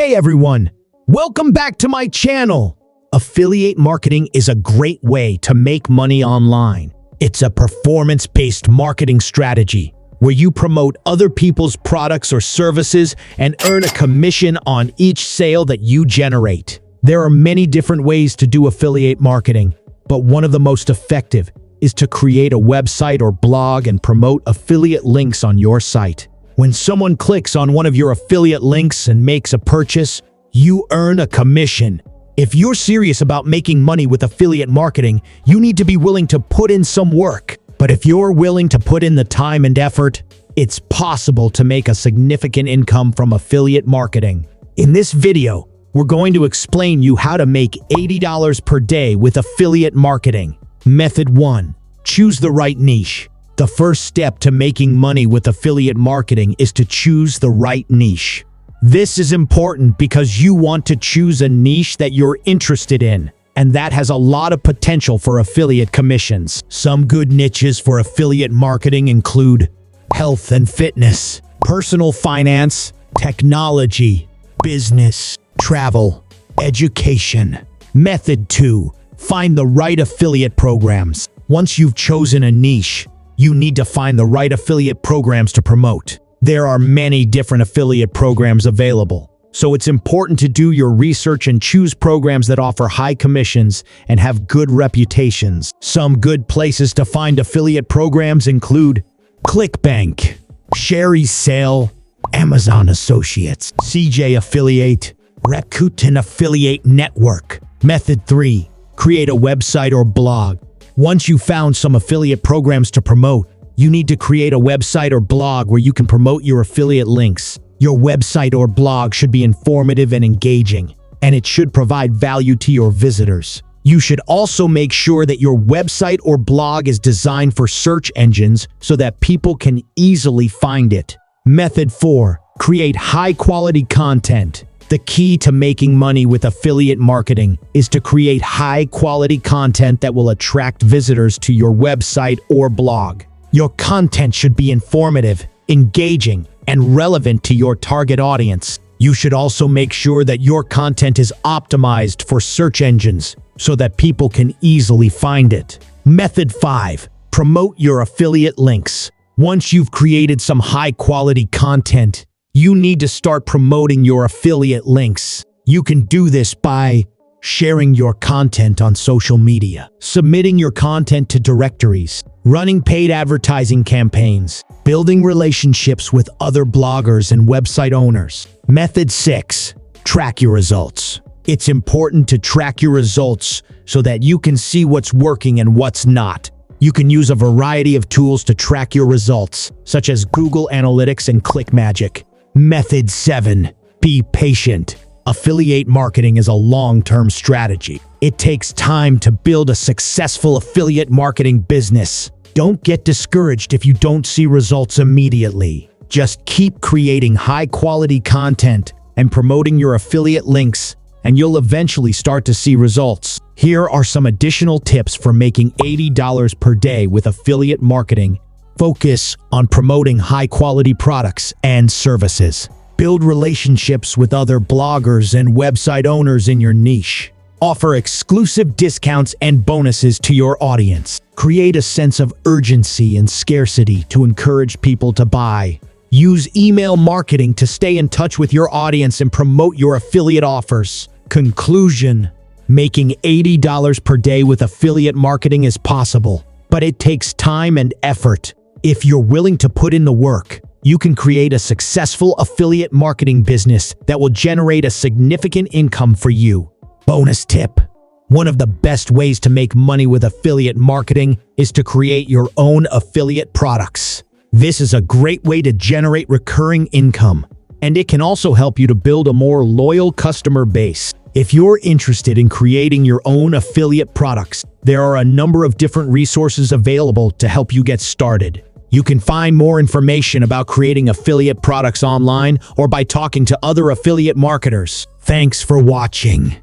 Hey everyone, welcome back to my channel. Affiliate marketing is a great way to make money online. It's a performance-based marketing strategy where you promote other people's products or services and earn a commission on each sale that you generate. There are many different ways to do affiliate marketing, but one of the most effective is to create a website or blog and promote affiliate links on your site. When someone clicks on one of your affiliate links and makes a purchase, you earn a commission. If you're serious about making money with affiliate marketing, you need to be willing to put in some work. But if you're willing to put in the time and effort, it's possible to make a significant income from affiliate marketing. In this video, we're going to explain you how to make $80 per day with affiliate marketing. Method 1. Choose the right niche. The first step to making money with affiliate marketing is to choose the right niche. This is important because you want to choose a niche that you're interested in, and that has a lot of potential for affiliate commissions. Some good niches for affiliate marketing include health and fitness, personal finance, technology, business, travel, education. Method 2. Find the right affiliate programs. Once you've chosen a niche, you need to find the right affiliate programs to promote. There are many different affiliate programs available, so it's important to do your research and choose programs that offer high commissions and have good reputations. Some good places to find affiliate programs include ClickBank, Sherry Sale, Amazon Associates, CJ Affiliate, Rakuten Affiliate Network. Method 3. Create a website or blog. Once you've found some affiliate programs to promote, you need to create a website or blog where you can promote your affiliate links. Your website or blog should be informative and engaging, and it should provide value to your visitors. You should also make sure that your website or blog is designed for search engines so that people can easily find it. Method 4. Create high-quality content. The key to making money with affiliate marketing is to create high-quality content that will attract visitors to your website or blog. Your content should be informative, engaging, and relevant to your target audience. You should also make sure that your content is optimized for search engines so that people can easily find it. Method 5. Promote your affiliate links. Once you've created some high-quality content, you need to start promoting your affiliate links. You can do this by sharing your content on social media, submitting your content to directories, running paid advertising campaigns, building relationships with other bloggers and website owners. Method 6. Track your results. It's important to track your results so that you can see what's working and what's not. You can use a variety of tools to track your results, such as Google Analytics and ClickMagick. Method 7. Be patient. Affiliate marketing is a long-term strategy. It takes time to build a successful affiliate marketing business. Don't get discouraged if you don't see results immediately. Just keep creating high-quality content and promoting your affiliate links, and you'll eventually start to see results. Here are some additional tips for making $80 per day with affiliate marketing. Focus on promoting high-quality products and services. Build relationships with other bloggers and website owners in your niche. Offer exclusive discounts and bonuses to your audience. Create a sense of urgency and scarcity to encourage people to buy. Use email marketing to stay in touch with your audience and promote your affiliate offers. Conclusion: making $80 per day with affiliate marketing is possible, but it takes time and effort. If you're willing to put in the work, you can create a successful affiliate marketing business that will generate a significant income for you. Bonus tip: one of the best ways to make money with affiliate marketing is to create your own affiliate products. This is a great way to generate recurring income, and it can also help you to build a more loyal customer base. If you're interested in creating your own affiliate products, there are a number of different resources available to help you get started. You can find more information about creating affiliate products online or by talking to other affiliate marketers. Thanks for watching.